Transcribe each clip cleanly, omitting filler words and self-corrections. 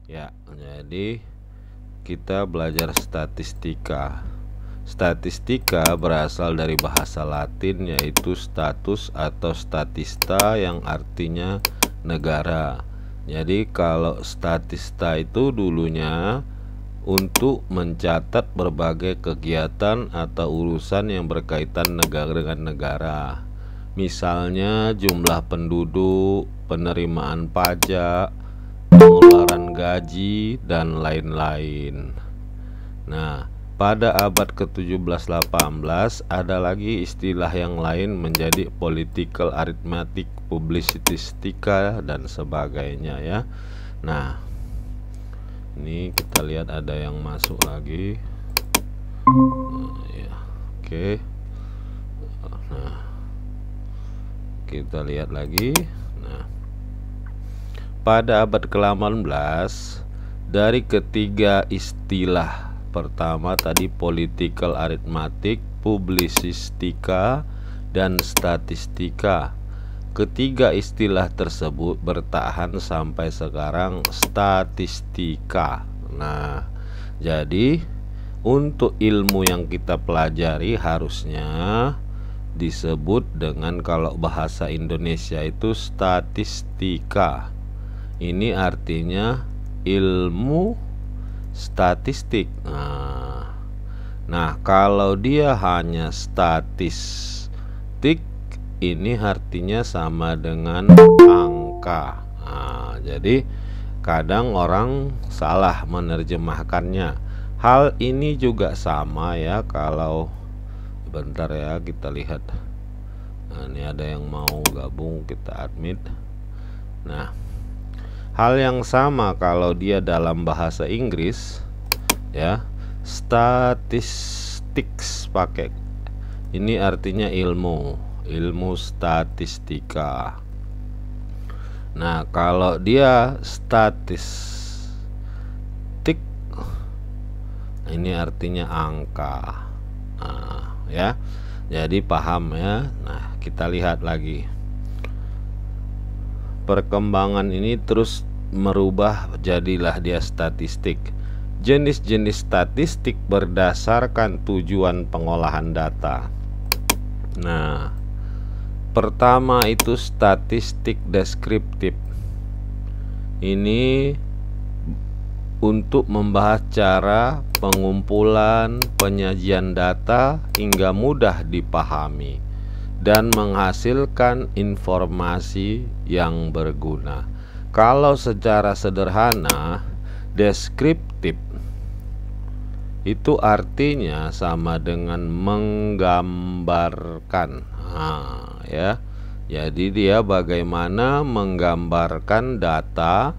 Ya, jadi kita belajar statistika. Statistika berasal dari bahasa Latin yaitu status atau statista yang artinya negara. Jadi kalau statista itu dulunya untuk mencatat berbagai kegiatan atau urusan yang berkaitan negara dengan negara. Misalnya jumlah penduduk, penerimaan pajak, pengeluaran gaji, dan lain-lain. Nah, pada abad ke-17-18 ada lagi istilah yang lain menjadi political arithmetic, publicistika, dan sebagainya ya. Nah, ini kita lihat ada yang masuk lagi. Ya, oke. Nah, kita lihat lagi. Nah, pada abad ke-18 dari ketiga istilah pertama tadi political arithmetic, publicistika, dan statistika, ketiga istilah tersebut bertahan sampai sekarang statistika. Nah, jadi untuk ilmu yang kita pelajari harusnya disebut dengan, kalau bahasa Indonesia itu, statistika. Ini artinya ilmu statistik. Nah, kalau dia hanya statistik, ini artinya sama dengan angka. Jadi kadang orang salah menerjemahkannya. Hal ini juga sama ya, kalau bentar ya kita lihat. Nah, ini ada yang mau gabung, kita admit. Nah, hal yang sama kalau dia dalam bahasa Inggris ya, statistics pakai ini artinya ilmu statistika. Nah, kalau dia statistik ini artinya angka. Ya, jadi paham ya. Nah, kita lihat lagi. Perkembangan ini terus merubah, jadilah dia statistik. Jenis-jenis statistik berdasarkan tujuan pengolahan data. Nah, pertama itu statistik deskriptif. Ini untuk membahas cara pengumpulan, penyajian data hingga mudah dipahami dan menghasilkan informasi yang berguna. Kalau secara sederhana, deskriptif itu artinya sama dengan menggambarkan. Ya. Jadi dia bagaimana menggambarkan data,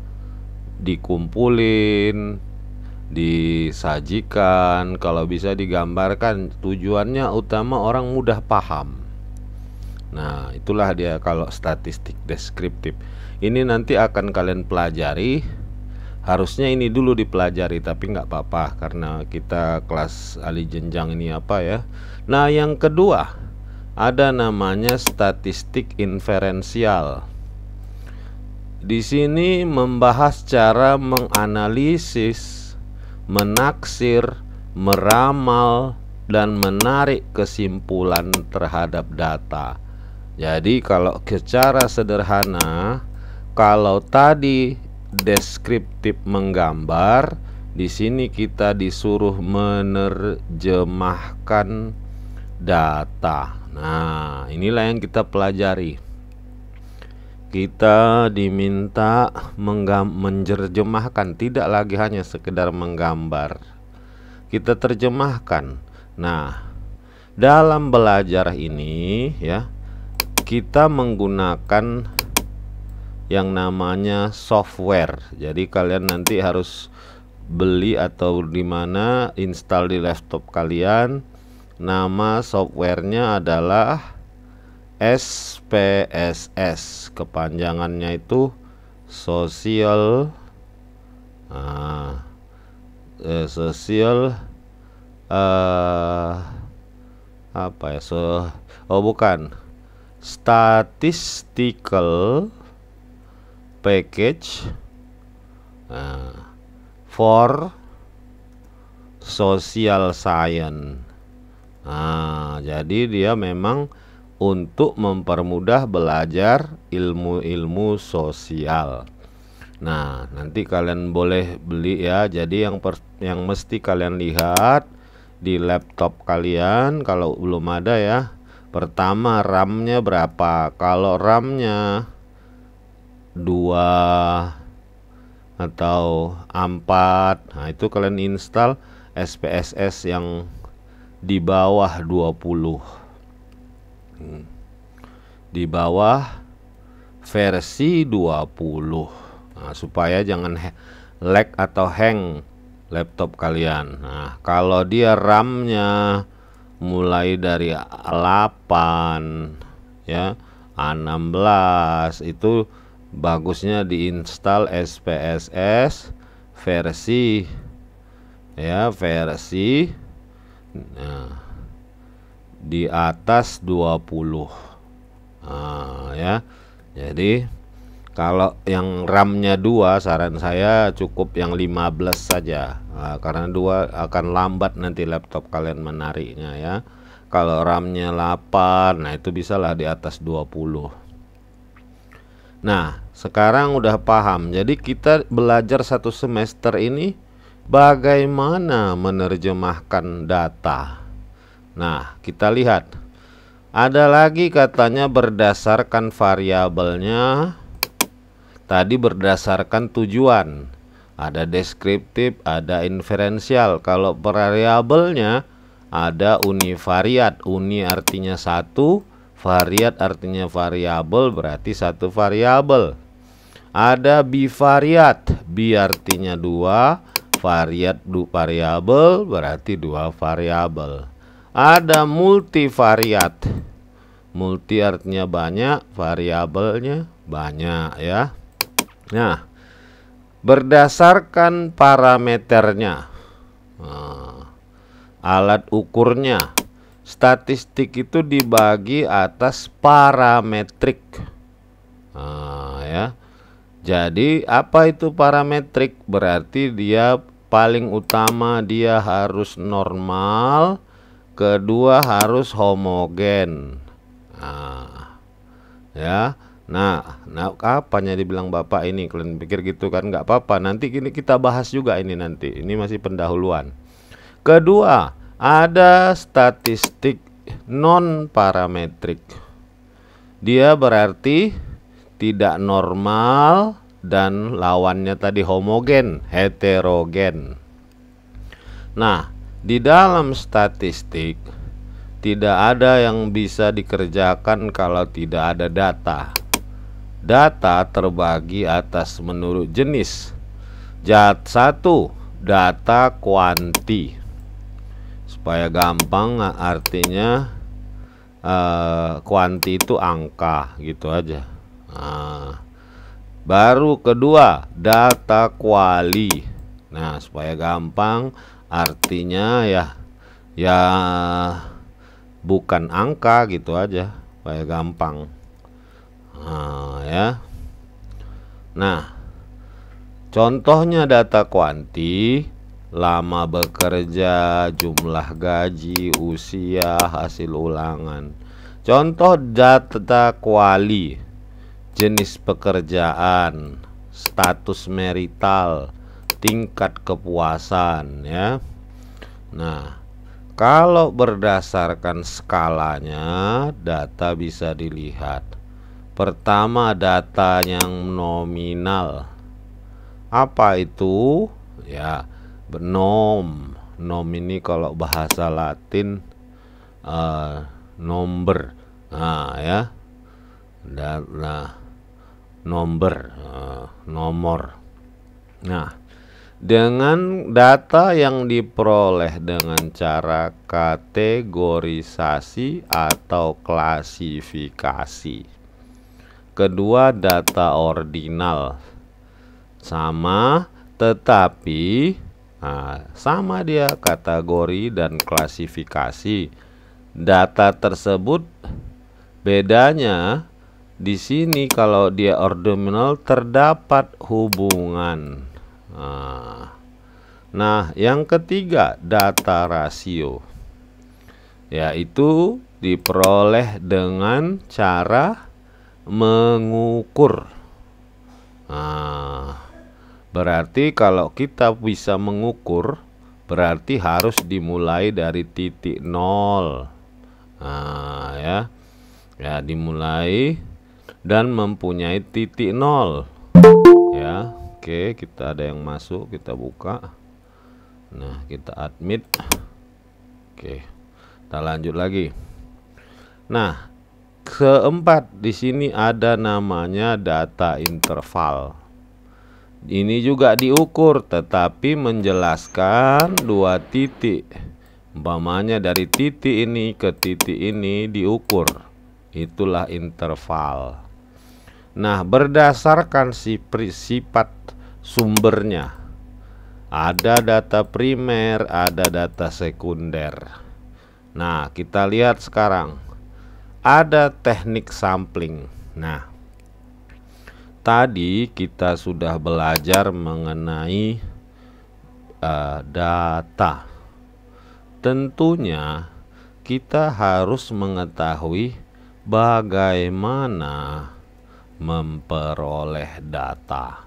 dikumpulin, disajikan, kalau bisa digambarkan, tujuannya utama orang mudah paham. Nah, itulah dia kalau statistik deskriptif. Ini nanti akan kalian pelajari. Harusnya ini dulu dipelajari, tapi nggak apa-apa karena kita kelas ahli jenjang ini apa ya. Nah, yang kedua ada namanya statistik inferensial. Di sini membahas cara menganalisis, menaksir, meramal, dan menarik kesimpulan terhadap data. Jadi kalau secara sederhana, kalau tadi deskriptif menggambar, di sini kita disuruh menerjemahkan data. Nah, inilah yang kita pelajari. Kita diminta menerjemahkan, tidak lagi hanya sekedar menggambar. Kita terjemahkan. Nah, dalam belajar ini ya, kita menggunakan yang namanya software. Jadi kalian nanti harus beli atau dimana install di laptop kalian. Nama softwarenya adalah SPSS. Kepanjangannya itu Social apa ya? Bukan. Statistical Package for social science. Nah, jadi dia memang untuk mempermudah belajar ilmu-ilmu sosial. Nah, nanti kalian boleh beli ya. Jadi yang mesti kalian lihat di laptop kalian kalau belum ada ya. Pertama, RAM-nya berapa? Kalau RAM-nya 2 atau 4, nah itu kalian install SPSS yang di bawah 20. Di bawah versi 20. Nah, supaya jangan lag atau hang laptop kalian. Nah, kalau dia RAM-nya mulai dari 8 ya, 16, itu bagusnya diinstal SPSS versi ya, versi di atas 20. Nah, ya. Jadi kalau yang RAM-nya 2, saran saya cukup yang 15 saja. Nah, karena 2 akan lambat nanti laptop kalian menariknya ya. Kalau RAM-nya 8, nah itu bisalah di atas 20. Nah, sekarang udah paham. Jadi kita belajar 1 semester ini bagaimana menerjemahkan data. Nah, kita lihat. Ada lagi katanya berdasarkan variabelnya. Tadi berdasarkan tujuan. Ada deskriptif, ada inferensial. Kalau variabelnya ada univariat. Uni artinya 1, variat artinya variabel, berarti 1 variabel. Ada bivariat. Bi artinya 2, variat variabel, berarti 2 variabel. Ada multivariat. Multi artinya banyak, variabelnya banyak ya. Nah, berdasarkan parameternya, alat ukurnya, statistik itu dibagi atas parametrik. Ya. Jadi apa itu parametrik? Berarti dia paling utama dia harus normal, kedua harus homogen. Ya. Nah, apanya dibilang Bapak ini? Kalian pikir gitu kan? Nggak apa-apa. Nanti kita bahas juga ini nanti. Ini masih pendahuluan. Kedua, ada statistik non parametrik. Dia berarti tidak normal dan lawannya tadi homogen, heterogen. Nah, di dalam statistik tidak ada yang bisa dikerjakan kalau tidak ada data. Data terbagi atas menurut jenis. 1. Data kuanti. Supaya gampang, artinya kuanti itu angka gitu aja. Baru kedua, data kuali. Nah, supaya gampang, artinya ya bukan angka gitu aja, supaya gampang. Ya. Nah, contohnya data kuanti, lama bekerja, jumlah gaji, usia, hasil ulangan. Contoh data kuali, jenis pekerjaan, status marital, tingkat kepuasan ya. Nah, kalau berdasarkan skalanya, data bisa dilihat. Pertama, data yang nominal. Apa itu? Ya, nom. Nom ini kalau bahasa Latin number. Nah, ya. Nomor. Nah, dengan data yang diperoleh dengan cara kategorisasi atau klasifikasi. Kedua, data ordinal. Sama, tetapi sama dia kategori dan klasifikasi. Data tersebut bedanya di sini kalau dia ordinal terdapat hubungan. Nah, yang ketiga data rasio, yaitu diperoleh dengan cara mengukur. Nah, berarti kalau kita bisa mengukur, berarti harus dimulai dari titik nol. Nah, ya dimulai dan mempunyai titik nol. Ya, oke, kita ada yang masuk, kita buka. Nah, kita admit. Oke, kita lanjut lagi. Nah, keempat di sini ada namanya data interval. Ini juga diukur, tetapi menjelaskan dua titik. Umpamanya dari titik ini ke titik ini diukur. Itulah interval. Nah, berdasarkan sifat sumbernya, ada data primer, ada data sekunder. Nah, kita lihat sekarang. Ada teknik sampling. Nah, tadi kita sudah belajar mengenai data. Tentunya kita harus mengetahui bagaimana memperoleh data.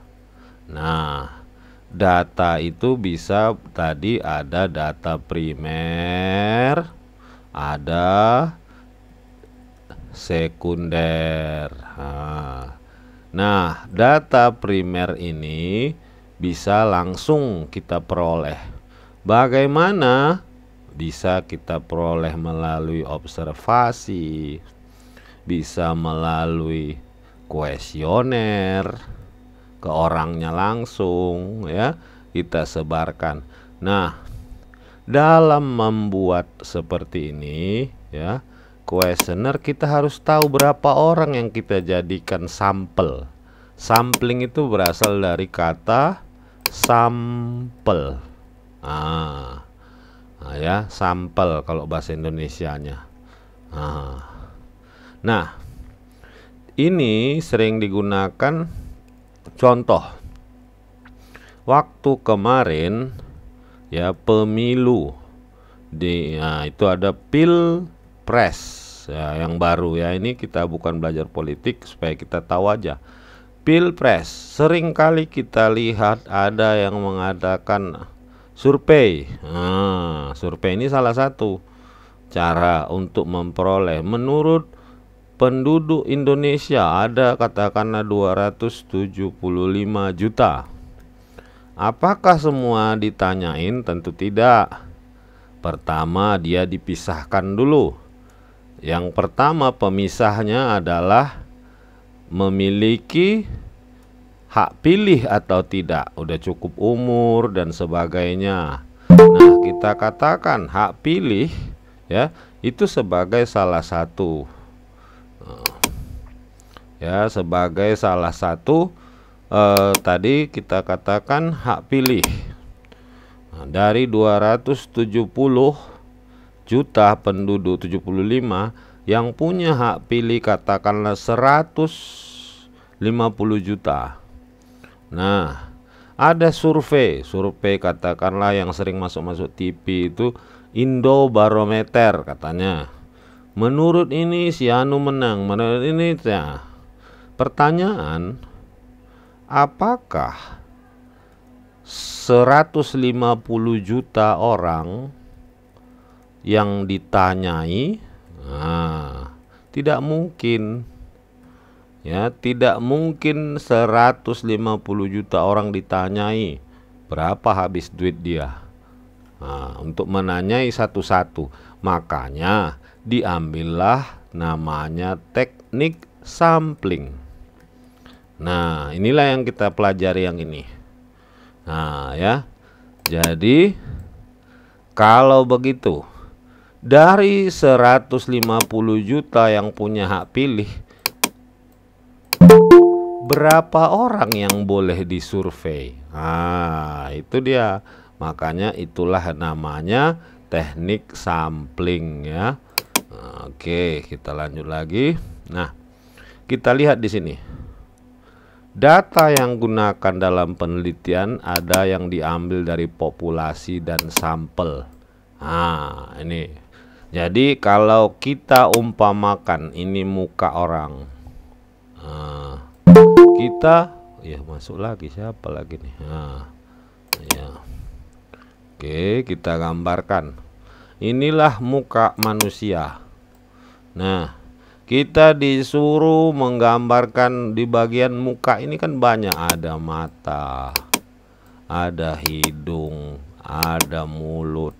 Nah, data itu bisa tadi ada data primer, ada sekunder. Nah, data primer ini bisa langsung kita peroleh. Bagaimana? Bisa kita peroleh melalui observasi, bisa melalui kuesioner ke orangnya langsung, ya, kita sebarkan. Nah, dalam membuat seperti ini, ya, kuesioner, kita harus tahu berapa orang yang kita jadikan sampel. Sampling itu berasal dari kata sampel. Ya, sampel kalau bahasa Indonesianya. Nah, ini sering digunakan. Contoh, waktu kemarin, ya, pemilu itu ada pilpres, ya, yang baru, ya. Ini kita bukan belajar politik, supaya kita tahu aja. Pilpres, sering kali kita lihat ada yang mengadakan survei. Survei ini salah satu cara untuk memperoleh. Menurut penduduk Indonesia ada katakanlah 275 juta. Apakah semua ditanyain? Tentu tidak. Pertama, dia dipisahkan dulu. Yang pertama, pemisahnya adalah memiliki hak pilih atau tidak, udah cukup umur dan sebagainya. Nah, kita katakan hak pilih, ya, itu sebagai salah satu, ya, sebagai salah satu tadi kita katakan hak pilih. Nah, dari 270 juta penduduk, 75 yang punya hak pilih katakanlah 150 juta. Nah, ada survei katakanlah yang sering masuk TV itu Indobarometer katanya. Menurut ini si Anu menang, menurut ini, ya. Pertanyaan, apakah 150 juta orang yang ditanyai? Tidak mungkin. Ya, tidak mungkin 150 juta orang ditanyai berapa habis duit dia. Untuk menanyai satu-satu. Makanya diambillah namanya teknik sampling. Nah, inilah yang kita pelajari yang ini. Nah, ya. Jadi kalau begitu, dari 150 juta yang punya hak pilih, berapa orang yang boleh disurvei? Itu dia. Makanya itulah namanya teknik sampling, ya. Oke, kita lanjut lagi. Nah, kita lihat di sini. Data yang gunakan dalam penelitian ada yang diambil dari populasi dan sampel. Nah, ini. Jadi kalau kita umpamakan ini muka orang, kita ya masuk lagi, siapa lagi nih? Ya. Oke, kita gambarkan. Inilah muka manusia. Nah, kita disuruh menggambarkan di bagian muka ini kan banyak, ada mata, ada hidung, ada mulut,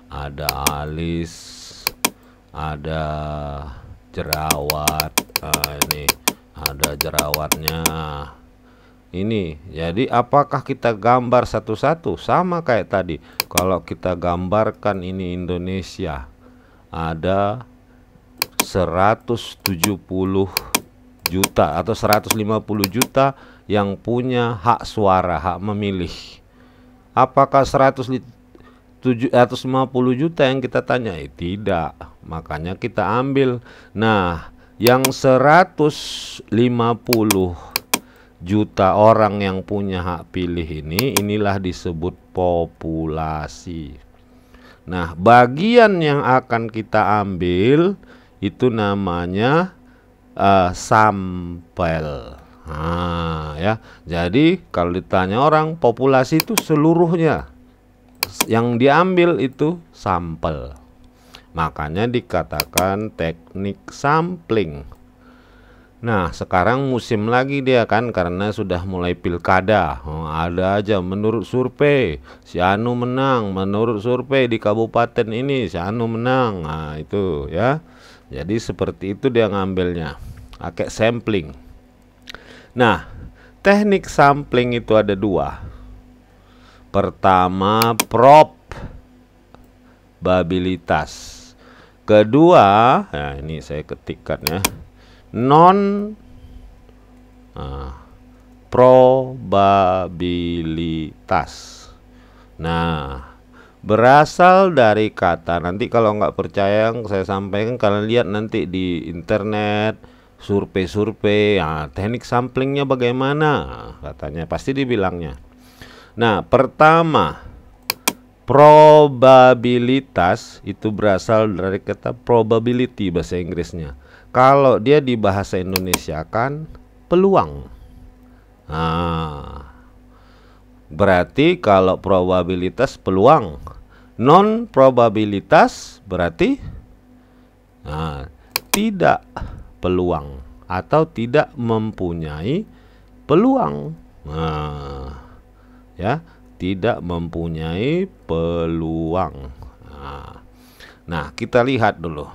ada alis, ada jerawat. Ini ada jerawatnya. Ini jadi apakah kita gambar satu-satu sama kayak tadi? Kalau kita gambarkan ini Indonesia, ada 170 juta atau 150 juta yang punya hak suara, hak memilih. Apakah 150 juta yang kita tanya? Tidak. Makanya kita ambil. Nah, yang 150 juta orang yang punya hak pilih ini, inilah disebut populasi. Nah, bagian yang akan kita ambil itu namanya sampel. Ya. Jadi kalau ditanya orang, populasi itu seluruhnya, yang diambil itu sampel. Makanya dikatakan teknik sampling. Nah, sekarang musim lagi dia kan, karena sudah mulai pilkada. Ada aja menurut survei si anu menang, menurut survei di kabupaten ini si anu menang. Nah, itu ya. Jadi seperti itu dia ngambilnya, pakai sampling. Nah, teknik sampling itu ada dua. Pertama, probabilitas. Kedua, nah ini saya ketikkan ya, probabilitas. Nah, berasal dari kata, nanti kalau nggak percaya yang saya sampaikan, kalian lihat nanti di internet, survei-survei, teknik samplingnya bagaimana, katanya pasti dibilangnya. Nah, pertama, probabilitas itu berasal dari kata probability bahasa Inggrisnya. Kalau dia di bahasa Indonesia kan peluang. Berarti kalau probabilitas peluang, non probabilitas berarti tidak peluang atau tidak mempunyai peluang. Ya, tidak mempunyai peluang. Nah, kita lihat dulu.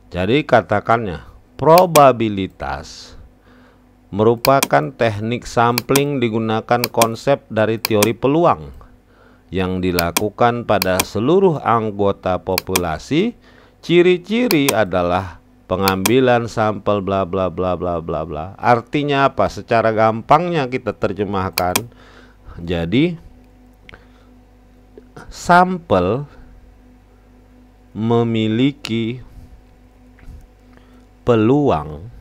Jadi katakannya, probabilitas merupakan teknik sampling digunakan konsep dari teori peluang yang dilakukan pada seluruh anggota populasi. Ciri-ciri adalah pengambilan sampel bla bla bla bla bla bla. Artinya apa? Secara gampangnya kita terjemahkan. Jadi sampel memiliki peluang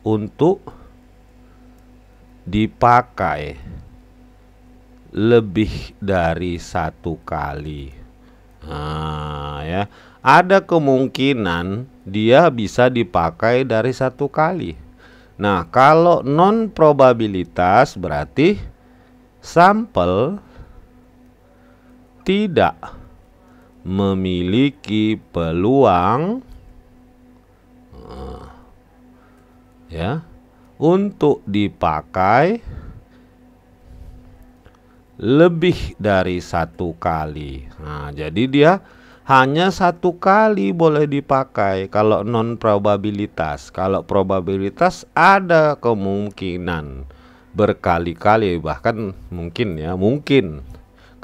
untuk dipakai lebih dari satu kali. Ya, ada kemungkinan dia bisa dipakai dari satu kali. Nah, kalau non probabilitas berarti sampel tidak memiliki peluang ya untuk dipakai lebih dari satu kali. Nah, jadi dia hanya satu kali boleh dipakai kalau non probabilitas. Kalau probabilitas ada kemungkinan berkali-kali, bahkan mungkin ya, mungkin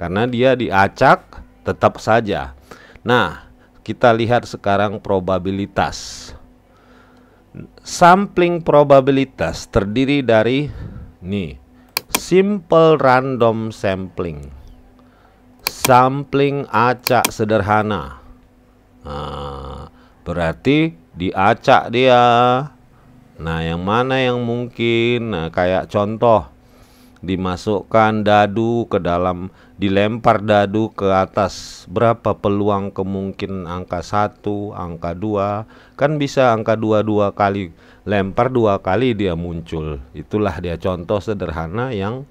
karena dia diacak tetap saja. Nah, kita lihat sekarang probabilitas. Sampling probabilitas terdiri dari simple random sampling, sampling acak sederhana. Berarti diacak dia Nah, yang mana yang mungkin? Nah, kayak contoh, dimasukkan dadu ke dalam, dilempar dadu ke atas, berapa peluang kemungkinan angka 1, angka 2, kan bisa angka 2 dua kali, lempar 2 kali dia muncul. Itulah dia contoh sederhana yang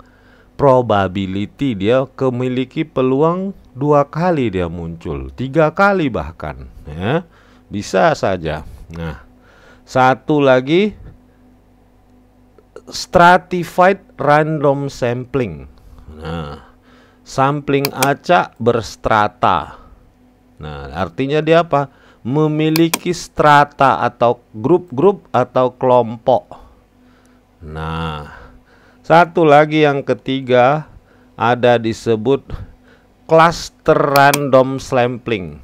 probability dia memiliki peluang 2 kali dia muncul, 3 kali bahkan, ya. Bisa saja. Nah, satu lagi, stratified random sampling. Nah, sampling acak berstrata. Nah, artinya dia apa? Memiliki strata atau grup-grup atau kelompok. Nah, satu lagi yang ketiga ada disebut cluster random sampling.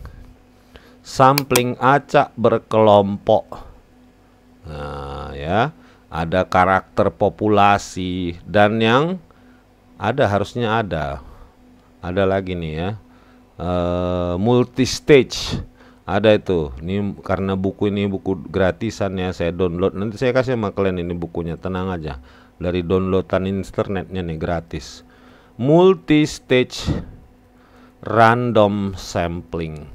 Sampling acak berkelompok. Nah, ya. Ada karakter populasi dan yang harusnya ada lagi nih ya, multi stage ada itu. Ini karena buku ini buku gratisan ya, saya download, nanti saya kasih sama kalian ini bukunya, tenang aja, dari downloadan internetnya nih, gratis. Multi stage random sampling.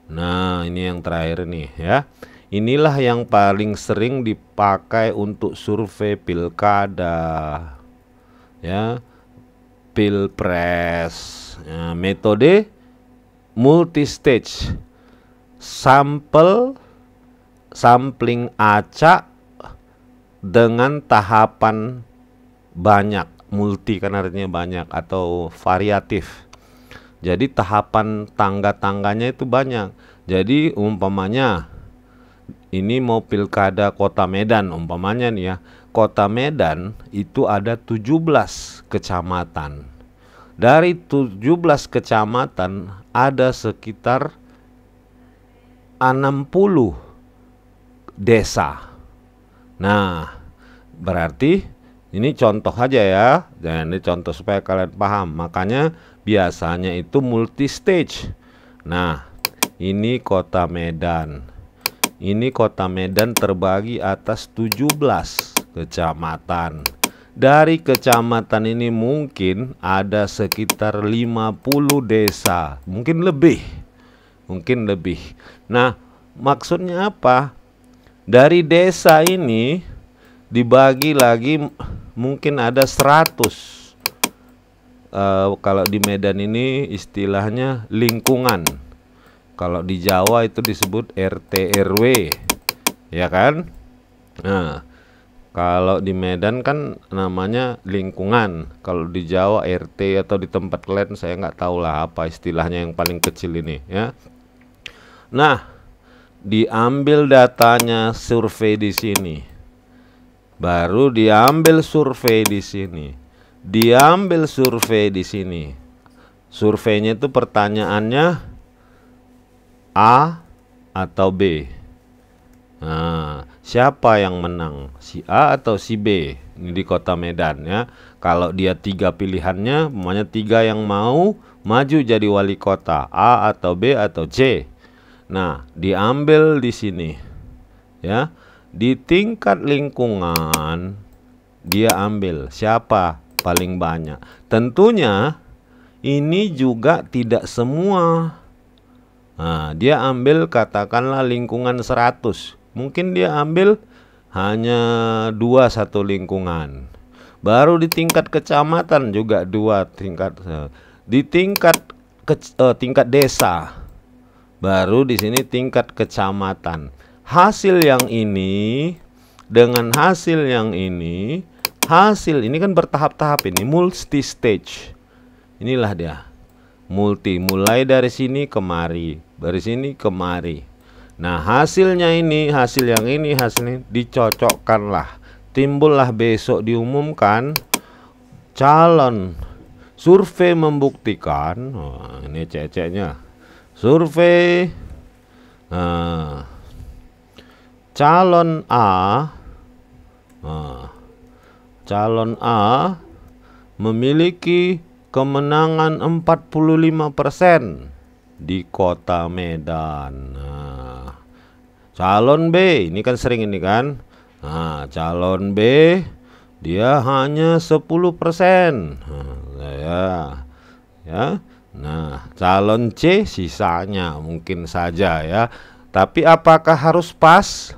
Nah, ini yang terakhir nih ya. Inilah yang paling sering dipakai untuk survei pilkada, ya, pilpres. Ya, metode multistage, sampling acak dengan tahapan banyak, multi kan artinya banyak atau variatif. Jadi tahapan tangga-tangganya itu banyak. Jadi umpamanya ini mau pilkada Kota Medan umpamanya nih ya. Kota Medan itu ada 17 kecamatan. Dari 17 kecamatan ada sekitar 60 desa. Nah, berarti ini contoh aja ya. Dan ini contoh supaya kalian paham. Makanya biasanya itu multi stage. Nah, ini Kota Medan. Ini Kota Medan terbagi atas 17 kecamatan. Dari kecamatan ini mungkin ada sekitar 50 desa, mungkin lebih. Nah, maksudnya apa? Dari desa ini dibagi lagi mungkin ada 100. Kalau di Medan ini istilahnya lingkungan. Kalau di Jawa itu disebut RT RW, ya kan? Nah, kalau di Medan kan namanya lingkungan. Kalau di Jawa RT atau di tempat lain saya nggak tahu lah apa istilahnya yang paling kecil ini, ya. Nah, diambil datanya survei di sini, baru diambil survei di sini, diambil survei di sini. Surveinya itu pertanyaannya A atau B. Nah, siapa yang menang? Si A atau si B? Ini di Kota Medan ya. Kalau dia 3 pilihannya, namanya 3 yang mau maju jadi wali kota, A atau B atau C. Nah, diambil di sini. Ya. Di tingkat lingkungan dia ambil siapa paling banyak. Tentunya ini juga tidak semua. Nah, dia ambil katakanlah lingkungan 100. Mungkin dia ambil hanya 1 lingkungan. Baru di tingkat kecamatan juga 2 tingkat. Di tingkat desa. Baru di sini tingkat kecamatan. Hasil yang ini dengan hasil yang ini, hasil ini kan bertahap-tahap, ini multi stage. Inilah dia. Multi, mulai dari sini kemari, dari sini kemari. Nah, hasilnya ini, hasil yang ini, hasil ini dicocokkanlah. Timbullah besok diumumkan calon. Survei membuktikan, ini ceceknya. Survei calon A memiliki kemenangan 45% di Kota Medan. Nah, calon B ini kan sering ini kan. Nah, calon B dia hanya 10%. Ya. Nah, calon C sisanya mungkin saja ya. Tapi apakah harus pas?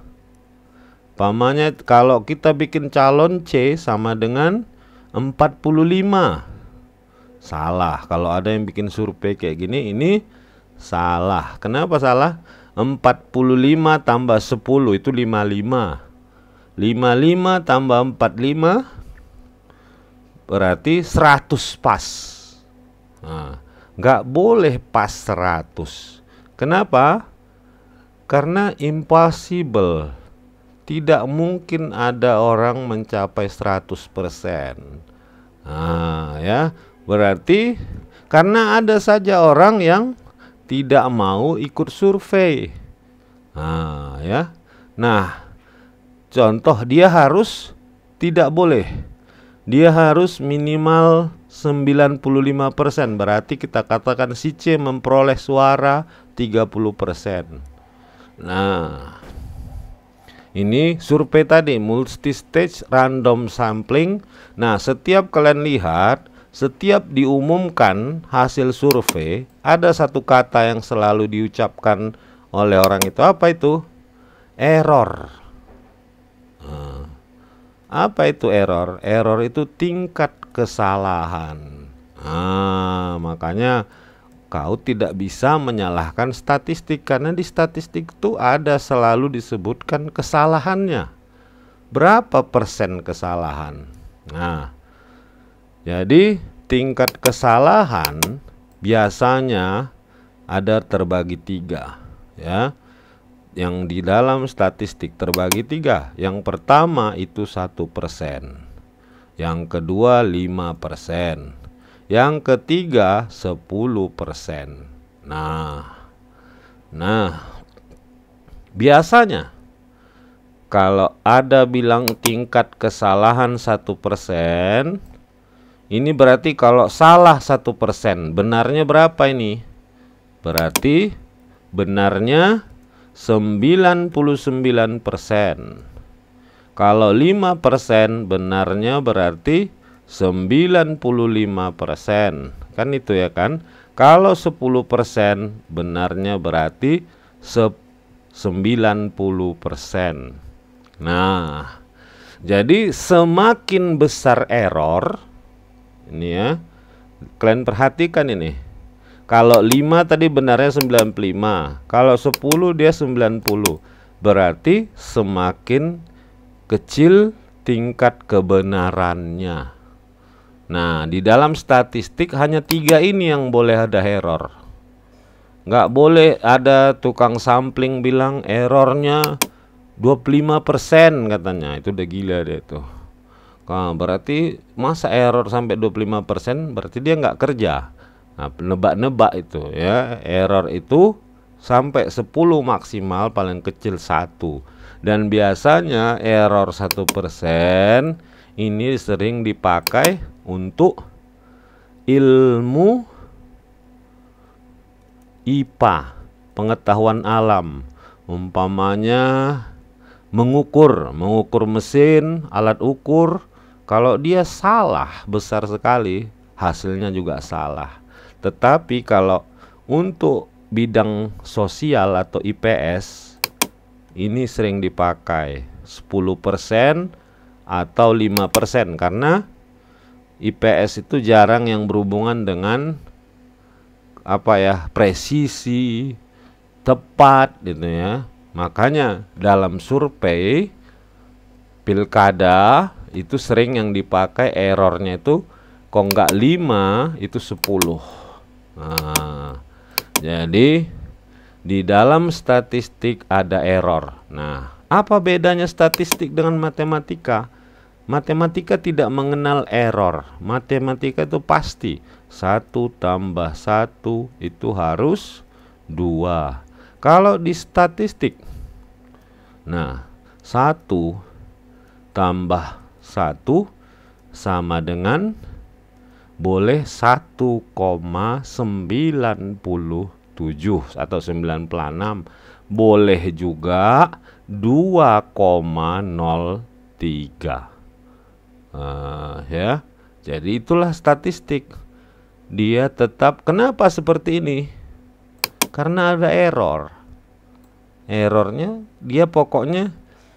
Pamannya kalau kita bikin calon C sama dengan 45. Salah. Kalau ada yang bikin survei kayak gini, ini salah. Kenapa salah? 45 tambah 10 itu 55. 55 tambah 45 berarti 100 pas. Nah, nggak boleh pas 100. Kenapa? Karena impossible. Tidak mungkin ada orang mencapai 100%. Nah, ya. Berarti karena ada saja orang yang tidak mau ikut survei. Nah, ya. Nah, contoh dia harus tidak boleh. Dia harus minimal 95%. Berarti kita katakan si C memperoleh suara 30%. Nah, ini survei tadi multi-stage random sampling. Nah, setiap kalian lihat, setiap diumumkan hasil survei, ada satu kata yang selalu diucapkan oleh orang itu. Apa itu? Error. Apa itu error? Error itu tingkat kesalahan. Makanya kau tidak bisa menyalahkan statistik, karena di statistik itu ada selalu disebutkan kesalahannya. Berapa persen kesalahan? Nah, jadi tingkat kesalahan biasanya ada terbagi 3 ya. Yang di dalam statistik terbagi 3. Yang pertama itu 1%. Yang kedua 5%. Yang ketiga 10%. Nah, biasanya kalau ada bilang tingkat kesalahan 1%, ini berarti kalau salah 1%, benarnya berapa ini? Berarti benarnya 99%. Kalau 5% benarnya berarti 95%. Kan itu ya kan? Kalau 10% benarnya berarti 90%. Nah, jadi semakin besar error, ini ya, kalian perhatikan ini. Kalau 5 tadi benarnya 95, kalau 10 dia 90. Berarti semakin kecil tingkat kebenarannya. Nah, di dalam statistik hanya 3 ini yang boleh ada error. Nggak boleh ada tukang sampling bilang errornya 25% katanya. Itu udah gila deh tuh. Nah, berarti masa error sampai 25%, berarti dia nggak kerja. Nah, nebak-nebak itu ya, error itu sampai 10 maksimal, paling kecil 1. Dan biasanya error 1% ini sering dipakai untuk ilmu IPA, pengetahuan alam. Umpamanya mengukur mesin, alat ukur. Kalau dia salah besar sekali, hasilnya juga salah. Tetapi kalau untuk bidang sosial atau IPS, ini sering dipakai 10% atau 5%, karena IPS itu jarang yang berhubungan dengan apa ya, presisi, tepat gitu ya. Makanya dalam survei pilkada itu sering yang dipakai errornya itu kok nggak 5 itu 10. Nah, jadi di dalam statistik ada error. Nah, apa bedanya statistik dengan matematika? Matematika tidak mengenal error. Matematika itu pasti 1 tambah 1 itu harus 2. Kalau di statistik, nah 1 tambah 1 sama dengan boleh 1,97 atau 96. boleh juga 2,03. Ya, jadi itulah statistik. Dia tetap, kenapa seperti ini? Karena ada error. Errornya dia pokoknya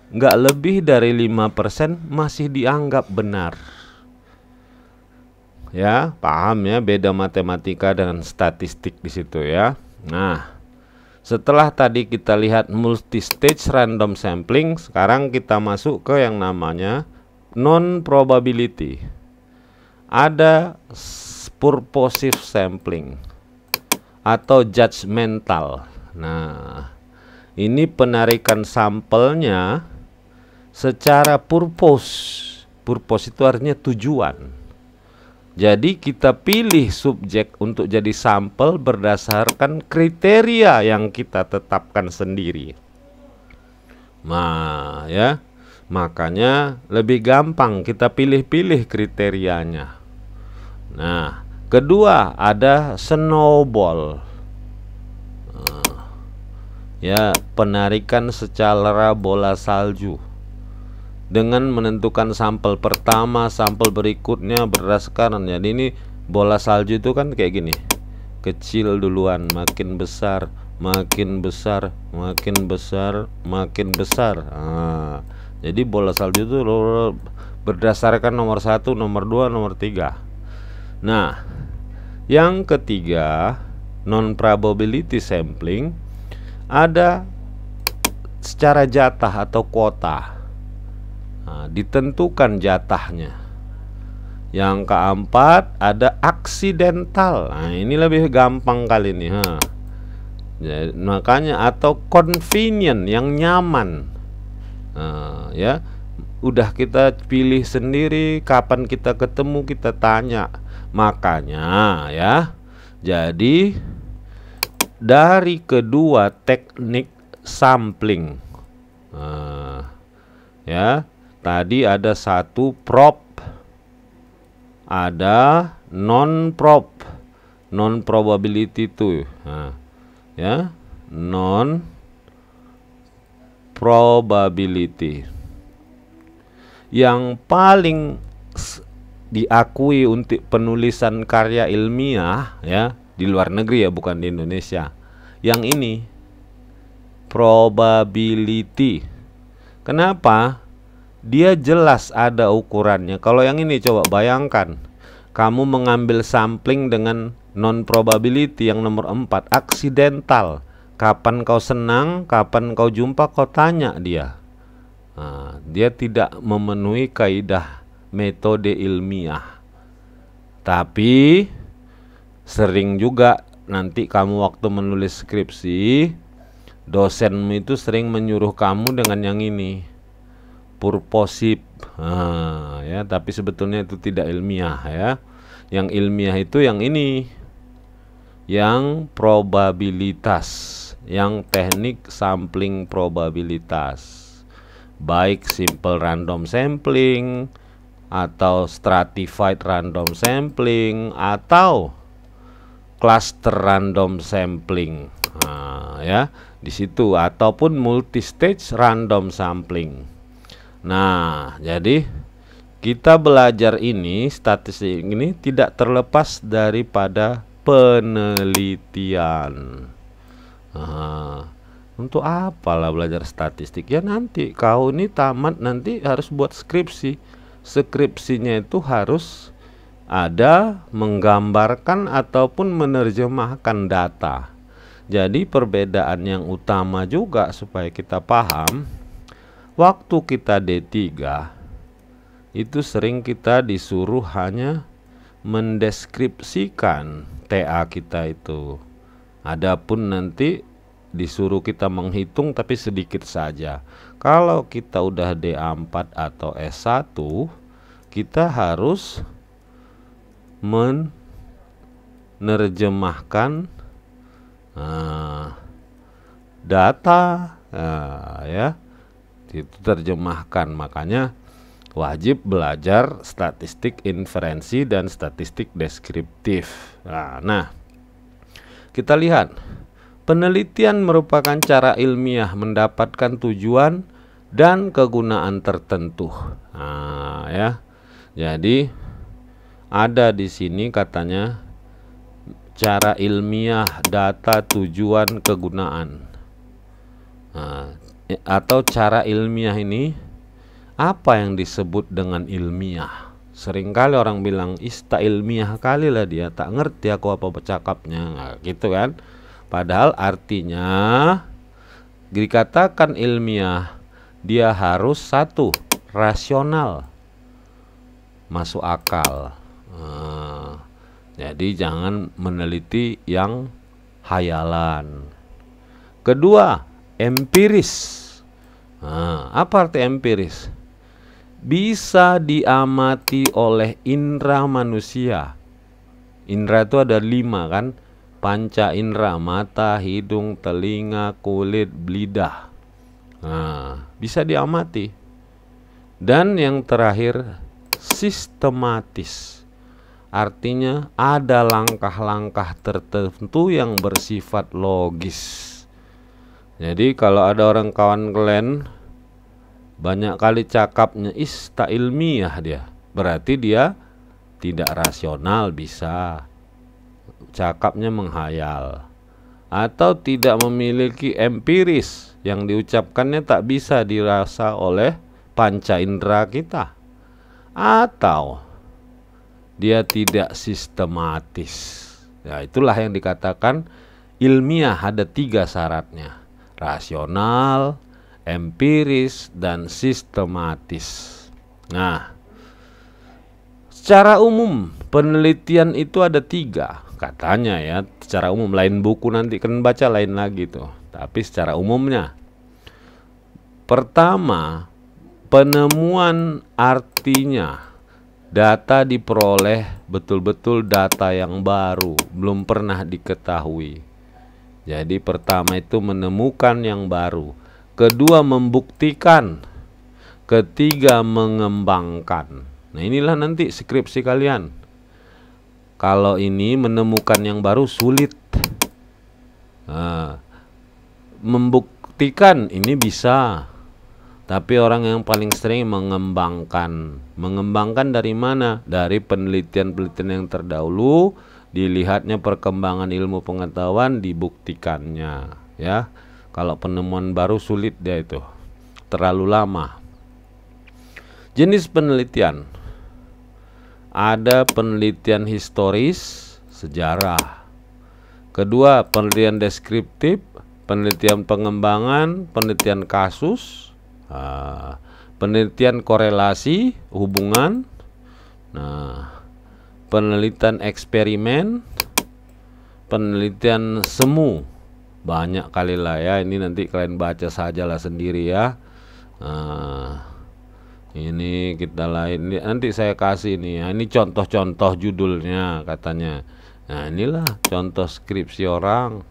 nggak lebih dari 5% masih dianggap benar. Ya, paham ya beda matematika dengan statistik di situ ya. Nah, setelah tadi kita lihat multi-stage random sampling, sekarang kita masuk ke yang namanya non-probability. Ada purposive sampling atau judgmental. Nah, ini penarikan sampelnya secara purpose. Purpose itu artinya tujuan. Jadi kita pilih subjek untuk jadi sampel berdasarkan kriteria yang kita tetapkan sendiri. Nah, ya. Makanya lebih gampang kita pilih-pilih kriterianya. Nah, kedua ada snowball. Ya, penarikan secara bola salju. Dengan menentukan sampel pertama, sampel berikutnya berdasarkan. Jadi ini bola salju itu kan kayak gini, kecil duluan, makin besar, makin besar, makin besar, makin besar. Jadi bola salju itu berdasarkan nomor 1, nomor 2, nomor 3. Nah, yang ketiga non-probability sampling ada secara jatah atau kuota. Ditentukan jatahnya. Yang keempat ada aksidental. Nah, ini lebih gampang kali ini. Jadi, makanya atau convenient, yang nyaman. Ya, udah kita pilih sendiri, kapan kita ketemu kita tanya. Makanya ya, jadi dari kedua teknik sampling, ya. Tadi ada satu prop, ada non-prop, non-probability itu, ya, non-probability. Yang paling diakui untuk penulisan karya ilmiah ya di luar negeri ya, bukan di Indonesia, yang ini probability. Kenapa? Dia jelas ada ukurannya. Kalau yang ini coba bayangkan, kamu mengambil sampling dengan non-probability yang nomor 4, aksidental. Kapan kau senang, kapan kau jumpa, kau tanya dia. Dia tidak memenuhi kaidah metode ilmiah. Tapi sering juga nanti kamu waktu menulis skripsi, dosenmu itu sering menyuruh kamu dengan yang ini, purposive, ya, tapi sebetulnya itu tidak ilmiah ya. Yang ilmiah itu yang ini, yang probabilitas, yang teknik sampling probabilitas, baik simple random sampling atau stratified random sampling atau cluster random sampling, ya di situ, ataupun multi-stage random sampling. Nah, jadi kita belajar ini, statistik ini tidak terlepas daripada penelitian. Untuk apalah belajar statistik? Ya nanti kau ini tamat nanti harus buat skripsi. Skripsinya itu harus ada menggambarkan ataupun menerjemahkan data. Jadi perbedaan yang utama juga supaya kita paham, waktu kita D3 itu sering kita disuruh hanya mendeskripsikan TA kita itu. Adapun nanti disuruh kita menghitung tapi sedikit saja. Kalau kita udah D4 atau S1, kita harus menerjemahkan data, ya. Itu terjemahkan. Makanya wajib belajar statistik inferensi dan statistik deskriptif. Nah, kita lihat Penelitian merupakan cara ilmiah mendapatkan tujuan dan kegunaan tertentu. Nah, ya. Jadi ada di sini katanya cara ilmiah, data, tujuan, kegunaan. Nah, atau cara ilmiah ini apa yang disebut dengan ilmiah? Seringkali orang bilang ista ilmiah kali lah dia, tak ngerti aku apa bercakapnya. Nah, gitu kan. Padahal artinya dikatakan ilmiah, dia harus satu, rasional, masuk akal. Jadi jangan meneliti yang hayalan. Kedua, empiris. Apa arti empiris? Bisa diamati oleh indera manusia. Indera itu ada 5 kan? Panca indera, mata, hidung, telinga, kulit, lidah. Bisa diamati. Dan yang terakhir, sistematis. Artinya ada langkah-langkah tertentu yang bersifat logis. Jadi kalau ada orang kawan kalian banyak kali cakapnya ista ilmiah dia, berarti dia tidak rasional, bisa cakapnya menghayal, atau tidak memiliki empiris, yang diucapkannya tak bisa dirasa oleh panca indera kita, atau dia tidak sistematis. Ya, itulah yang dikatakan ilmiah. Ada 3 syaratnya: rasional, empiris, dan sistematis. Nah, secara umum penelitian itu ada 3 katanya ya, secara umum. Lain buku nanti kan baca lain lagi tuh, tapi secara umumnya. Pertama, penemuan artinya data diperoleh betul-betul data yang baru, belum pernah diketahui. Jadi pertama itu menemukan yang baru. Kedua, membuktikan. Ketiga, mengembangkan. Nah, inilah nanti skripsi kalian. Kalau ini menemukan yang baru sulit. Membuktikan ini bisa. Tapi orang yang paling sering mengembangkan. Mengembangkan dari mana? Dari penelitian-penelitian yang terdahulu, dilihatnya perkembangan ilmu pengetahuan, dibuktikannya, ya. Kalau penemuan baru sulit dia itu, terlalu lama. Jenis penelitian. Ada penelitian historis, sejarah. Kedua, penelitian deskriptif, penelitian pengembangan, penelitian kasus, penelitian korelasi, hubungan, penelitian eksperimen, penelitian semu. Banyak kali lah ya, ini nanti kalian baca sajalah sendiri ya. Ini kita lain, nanti saya kasih nih. Ini contoh-contoh judulnya katanya. Nah, inilah contoh skripsi orang.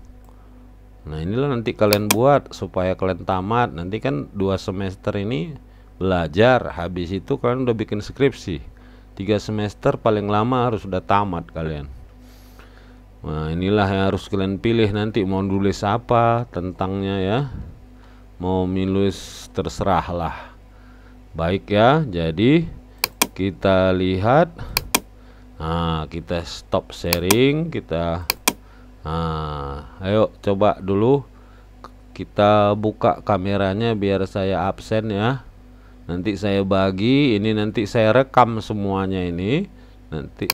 Nah, inilah nanti kalian buat supaya kalian tamat. Nanti kan 2 semester ini belajar, habis itu kalian udah bikin skripsi. 3 semester paling lama harus sudah tamat kalian. Nah, inilah yang harus kalian pilih nanti mau nulis apa tentangnya ya. Mau nulis terserahlah. Baik ya, jadi kita lihat. Kita stop sharing, kita ayo coba dulu kita buka kameranya biar saya absen ya. Nanti saya bagi, ini nanti saya rekam semuanya ini. Nanti